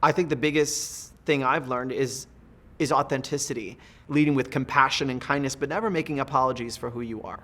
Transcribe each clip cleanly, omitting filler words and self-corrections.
I think the biggest thing I've learned is authenticity, leading with compassion and kindness, but never making apologies for who you are.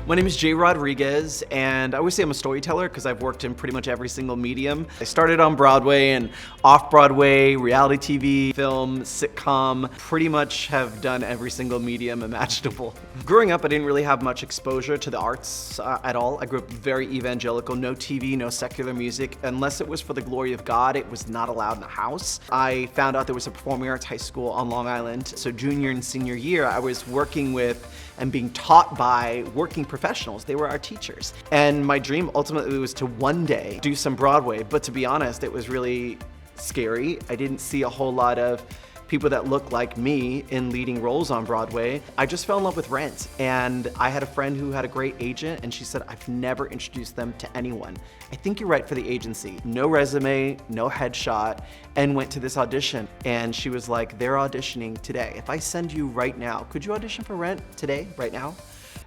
My name is Jay Rodriguez, and I always say I'm a storyteller because I've worked in pretty much every single medium. I started on Broadway and off-Broadway, reality TV, film, sitcom, pretty much have done every single medium imaginable. Growing up, I didn't really have much exposure to the arts at all. I grew up very evangelical, no TV, no secular music. Unless it was for the glory of God, it was not allowed in the house. I found out there was a performing arts high school on Long Island. So junior and senior year, I was working with and being taught by working professionals. They were our teachers. And my dream ultimately was to one day do some Broadway, but to be honest, it was really scary. I didn't see a whole lot of people that looked like me in leading roles on Broadway. I just fell in love with Rent, and I had a friend who had a great agent, and she said, I've never introduced them to anyone. I think you're right for the agency. No resume, no headshot, and went to this audition. And she was like, they're auditioning today. If I send you right now, could you audition for Rent today, right now?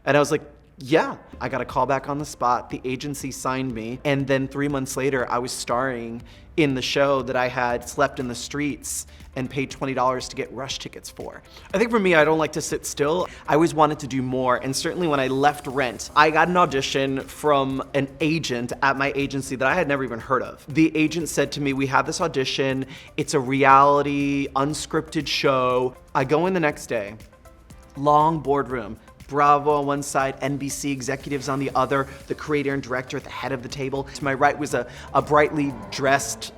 And I was like, yeah. I got a call back on the spot. The agency signed me. And then 3 months later, I was starring in the show that I had slept in the streets and paid $20 to get rush tickets for. I think for me, I don't like to sit still. I always wanted to do more. And certainly when I left Rent, I got an audition from an agent at my agency that I had never even heard of. The agent said to me, we have this audition. It's a reality, unscripted show. I go in the next day, long boardroom, Bravo on one side, NBC executives on the other, the creator and director at the head of the table. To my right was a brightly dressed,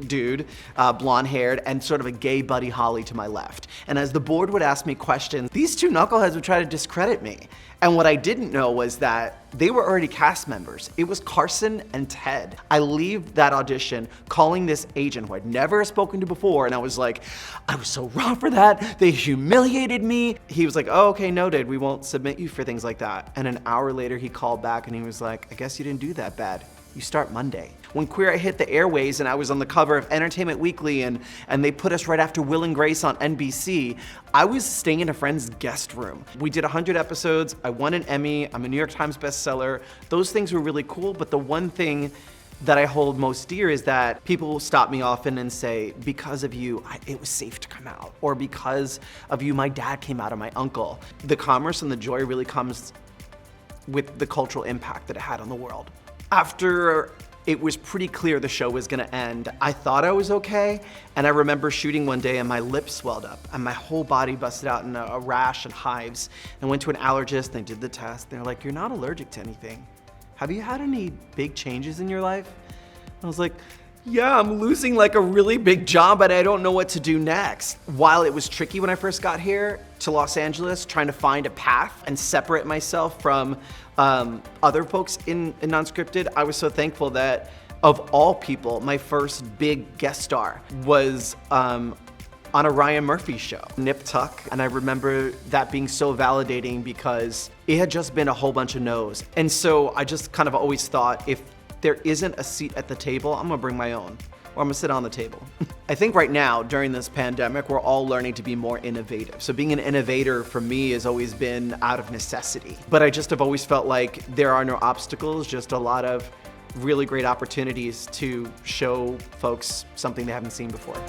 dude, blonde haired, and sort of a gay Buddy Holly to my left. And as the board would ask me questions, these two knuckleheads would try to discredit me. And what I didn't know was that they were already cast members. It was Carson and Ted. I leave that audition calling this agent who I'd never spoken to before, and I was like, I was so raw for that. They humiliated me. He was like, oh, okay, noted. We won't submit you for things like that. And an hour later, he called back and he was like, I guess you didn't do that bad. You start Monday. When Queerty hit the airways and I was on the cover of Entertainment Weekly and they put us right after Will and Grace on NBC, I was staying in a friend's guest room. We did 100 episodes, I won an Emmy, I'm a New York Times bestseller. Those things were really cool, but the one thing that I hold most dear is that people stop me often and say, because of you, it was safe to come out. Or because of you, my dad came out, or my uncle. The commerce and the joy really comes with the cultural impact that it had on the world. After it was pretty clear the show was gonna end, I thought I was okay, and I remember shooting one day and my lips swelled up and my whole body busted out in a rash and hives. And went to an allergist and they did the test. They're like, you're not allergic to anything. Have you had any big changes in your life? I was like, yeah, I'm losing like a really big job, but I don't know what to do next. While it was tricky when I first got here to Los Angeles, trying to find a path and separate myself from other folks in non-scripted, I was so thankful that of all people, my first big guest star was on a Ryan Murphy show, Nip Tuck. And I remember that being so validating because it had just been a whole bunch of no's. And so I just kind of always thought, if there isn't a seat at the table, I'm gonna bring my own, or I'm gonna sit on the table. I think right now, during this pandemic, we're all learning to be more innovative. So being an innovator for me has always been out of necessity. But I just have always felt like there are no obstacles, just a lot of really great opportunities to show folks something they haven't seen before.